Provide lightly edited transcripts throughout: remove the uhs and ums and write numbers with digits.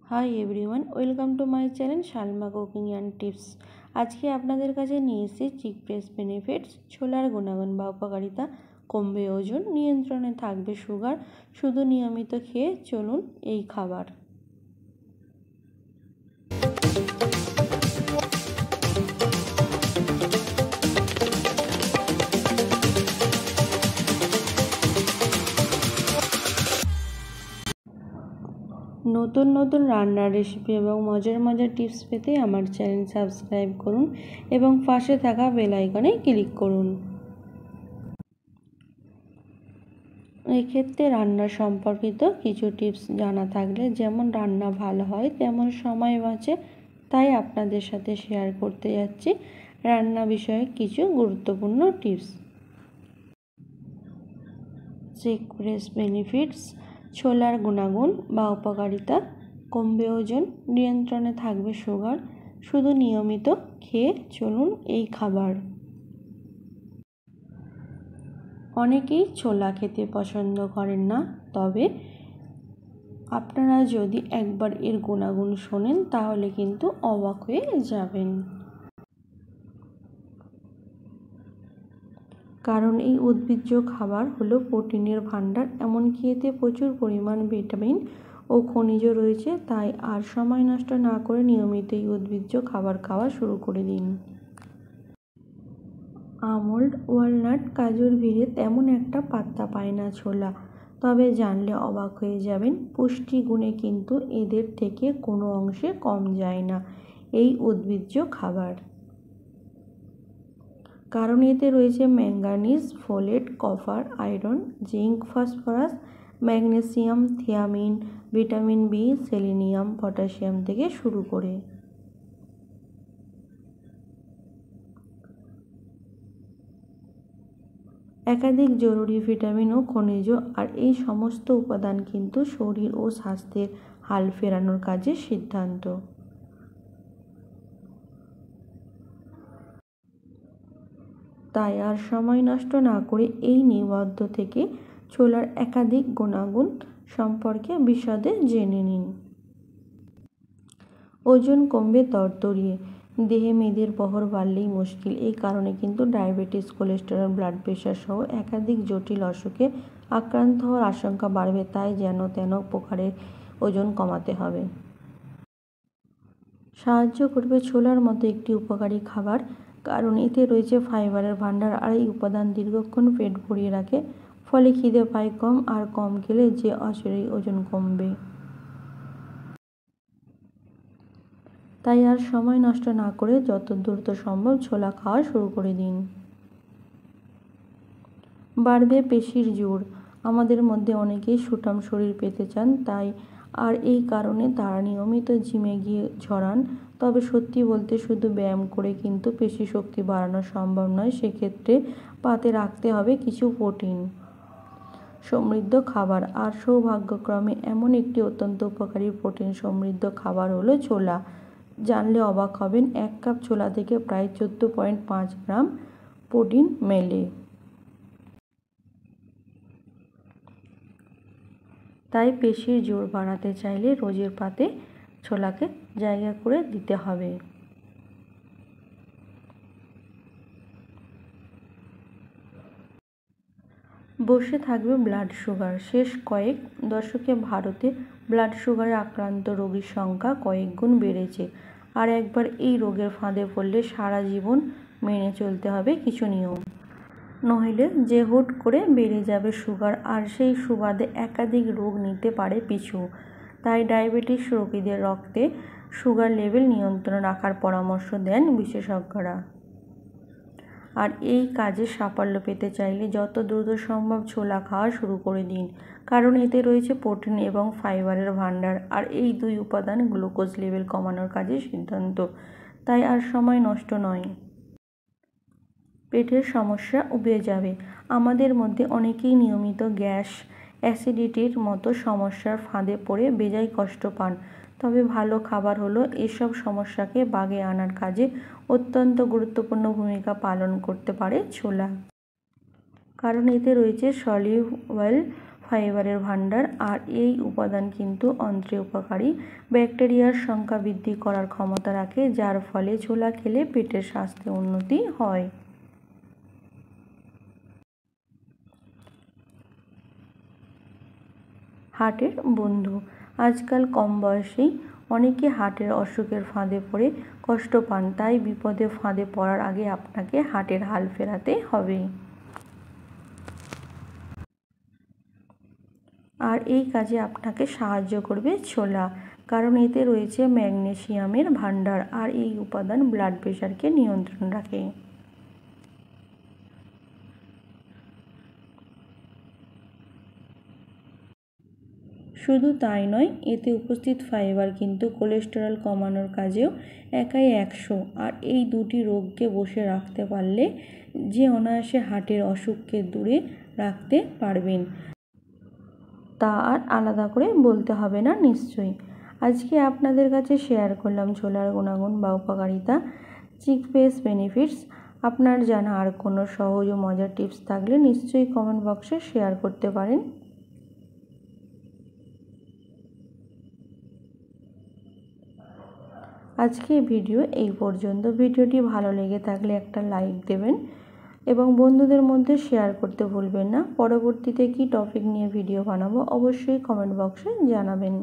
High everyone, welcome to my channel Shalma cooking and tips. আজকে আপনাদের কাছে নিয়ে এসেছি চিক ব্রেস্ট বেনিফিটস। ছোলার গুণাগুণ বা উপকারিতা, কমবে ওজন, নিয়ন্ত্রণে থাকবে সুগার। শুধু নিয়মিত খেয়ে চলুন এই খাবার। নতুন নতুন রান্নার রেসিপি এবং মজার মজার টিপস পেতে আমার চ্যানেল সাবস্ক্রাইব করুন এবং পাশে থাকা বেল আইকনে ক্লিক করুন। এক্ষেত্রে রান্না সম্পর্কিত কিছু টিপস জানা থাকলে যেমন রান্না ভালো হয় তেমন সময় বাঁচে, তাই আপনাদের সাথে শেয়ার করতে যাচ্ছি রান্না বিষয়ে কিছু গুরুত্বপূর্ণ টিপস। চিক ব্রেস্ট বেনিফিটস। ছোলার গুণাগুণ বা উপকারিতা, কমবে ওজন, নিয়ন্ত্রণে থাকবে সুগার। শুধু নিয়মিত খেয়ে চলুন এই খাবার। অনেকেই ছোলা খেতে পছন্দ করেন না, তবে আপনারা যদি একবার এর গুণাগুণ শোনেন তাহলে কিন্তু অবাক হয়ে যাবেন। কারণ এই উদ্ভিজ্জ খাবার হলো প্রোটিনের ভাণ্ডার, এমনকি এতে প্রচুর পরিমাণ ভিটামিন ও খনিজ রয়েছে। তাই আর সময় নষ্ট না করে নিয়মিত এই উদ্ভিজ্জ খাবার খাওয়া শুরু করে দিন। আমন্ড, ওয়ালনাট, কাজুর ভিড়ে তেমন একটা পাত্তা পায় না ছোলা, তবে জানলে অবাক হয়ে যাবেন পুষ্টিগুণে কিন্তু এদের থেকে কোনো অংশে কম যায় না এই উদ্ভিজ্জ খাবার। কারণ এতে রয়েছে manganese, folate, copper, iron, zinc, phosphorus, magnesium, thiamine, vitamin B, selenium, potassium থেকে শুরু করে একাধিক জরুরি ভিটামিন ও খনিজ। আর এই সমস্ত উপাদান কিন্তু শরীর ও স্বাস্থ্যের হাল ফেরানোর কাজে সিদ্ধান্ত। তাই আর সময় নষ্ট না করে এই নিবদ্ধ থেকে ছোলার একাধিক গুণাগুণ সম্পর্কে বিশদে জেনে নিন। ওজন কমবে তরতরিয়ে। দেহে মেদের বহর বাড়লেই মুশকিল। এই কারণে কিন্তু ডায়াবেটিস, কোলেস্টেরল, ব্লাড প্রেশার সহ একাধিক জটিল অসুখে আক্রান্ত হওয়ার আশঙ্কা বাড়বে। তাই যেন তেন প্রকারে ওজন কমাতে হবে। সাহায্য করবে ছোলার মতো একটি উপকারী খাবার, কারণ এতে রয়েছে ফাইবারের ভাণ্ডার। আর এই উপাদান দীর্ঘক্ষণ পেট ভরিয়ে রাখে, ফলে খিদে পায় কম। আর কম খেলে যে অচিরেই ওজন কমবে। তাই আর সময় নষ্ট না করে যত দ্রুত সম্ভব ছোলা খাওয়া শুরু করে দিন। বাড়বে পেশির জোর। আমাদের মধ্যে অনেকেই সুঠাম শরীর পেতে চান, তাই আর এই কারণে তারা নিয়মিত জিমে গিয়ে ঝরান। তবে সত্যি বলতে শুধু ব্যায়াম করে কিন্তু পেশি শক্তি বাড়ানো সম্ভব নয়। সেক্ষেত্রে পাতে রাখতে হবে কিছু প্রোটিন সমৃদ্ধ খাবার। আর সৌভাগ্যক্রমে এমন একটি অত্যন্ত উপকারী প্রোটিন সমৃদ্ধ খাবার হলো ছোলা। জানলে অবাক হবেন, 1 কাপ ছোলা থেকে প্রায় 14.5 গ্রাম প্রোটিন মেলে। তাই পেশির জোর বাড়াতে চাইলে রোজের পাতে ছোলাকে জায়গা করে দিতে হবে। বসে থাকবে ব্লাড সুগার। শেষ কয়েক দশকে ভারতে ব্লাড সুগারে আক্রান্ত রোগীর সংখ্যা কয়েক গুণ বেড়েছে। আর একবার এই রোগের ফাঁদে পড়লে সারা জীবন মেনে চলতে হবে কিছু নিয়ম, নইলে যে হুট করে বেড়ে যাবে সুগার, আর সেই সুবাদে একাধিক রোগ নিতে পারে পিছু। তাই ডায়াবেটিস রোগীদের রক্তে সুগার লেভেল নিয়ন্ত্রণ রাখার পরামর্শ দেন বিশেষজ্ঞরা। আর এই কাজে সাফল্য পেতে চাইলে যত দ্রুত সম্ভব ছোলা খাওয়া শুরু করে দিন, কারণ এতে রয়েছে প্রোটিন এবং ফাইবারের ভাণ্ডার। আর এই দুই উপাদান গ্লুকোজ লেভেল কমানোর কাজে সিদ্ধান্ত। তাই আর সময় নষ্ট নয়। পেটের সমস্যা উবে যাবে। আমাদের মধ্যে অনেকেই নিয়মিত গ্যাস, অ্যাসিডিটির মতো সমস্যার ফাঁদে পড়ে বেজায় কষ্ট পান। তবে ভালো খাবার হলো এসব সমস্যাকে বাগে আনার কাজে অত্যন্ত গুরুত্বপূর্ণ ভূমিকা পালন করতে পারে ছোলা। কারণ এতে রয়েছে সলিউবল ফাইবারের ভাণ্ডার। আর এই উপাদান কিন্তু অন্ত্রে উপকারী, ব্যাকটেরিয়ার সংখ্যা বৃদ্ধি করার ক্ষমতা রাখে, যার ফলে ছোলা খেলে পেটের স্বাস্থ্যে উন্নতি হয়। হার্টের বন্ধু। আজকাল কম বয়সেই অনেকে হার্টের অসুখের ফাঁদে পড়ে কষ্ট পান, তাই বিপদে ফাঁদে পড়ার আগে আপনাকে হার্টের হাল ফেরাতে হবে। আর এই কাজে আপনাকে সাহায্য করবে ছোলা, কারণ এতে রয়েছে ম্যাগনেসিয়ামের ভাণ্ডার, আর এই উপাদান ব্লাড প্রেশারকে নিয়ন্ত্রণ রাখে। শুধু তাই নয়, এতে উপস্থিত ফাইবার কিন্তু কোলেস্টেরল কমানোর কাজেও একাই 100। আর এই দুটি রোগকে বশে রাখতে পারলে যে অনায়াসে হার্টের অসুখকে দূরে রাখতে পারবেন, তা আর আলাদা করে বলতে হবে না নিশ্চয়ই। আজকে আপনাদের কাছে শেয়ার করলাম ছোলার গুণাগুণ বা উপকারিতা, চিকপেস বেনিফিটস। আপনার জানা আর কোনো সহজ ও মজার টিপস থাকলে নিশ্চয়ই কমেন্ট বক্সে শেয়ার করতে পারেন। আজকে ভিডিও এই পর্যন্ত। ভিডিওটি ভালো লেগে থাকলে একটা লাইক দেবেন এবং বন্ধুদের মধ্যে শেয়ার করতে ভুলবেন না। পরবর্তীতে কি টপিক নিয়ে ভিডিও বানাবো অবশ্যই কমেন্ট বক্সে জানাবেন।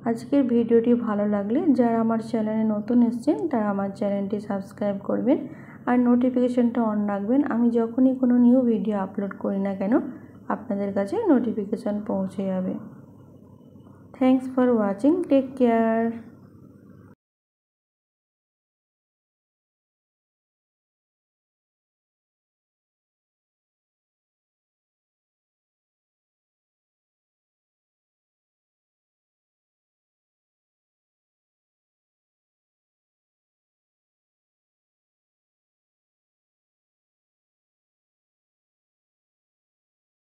আজকের ভিডিওটি ভালো লাগলে যারা আমার চ্যানেলে নতুন এসেছেন তারা আমার চ্যানেলটি সাবস্ক্রাইব করবেন আর নোটিফিকেশনটা অন রাখবেন। আমি যখনই কোনো নিউ ভিডিও আপলোড করি না কেন আপনাদের কাছে নোটিফিকেশন পৌঁছে যাবে। Thanks for watching, take care.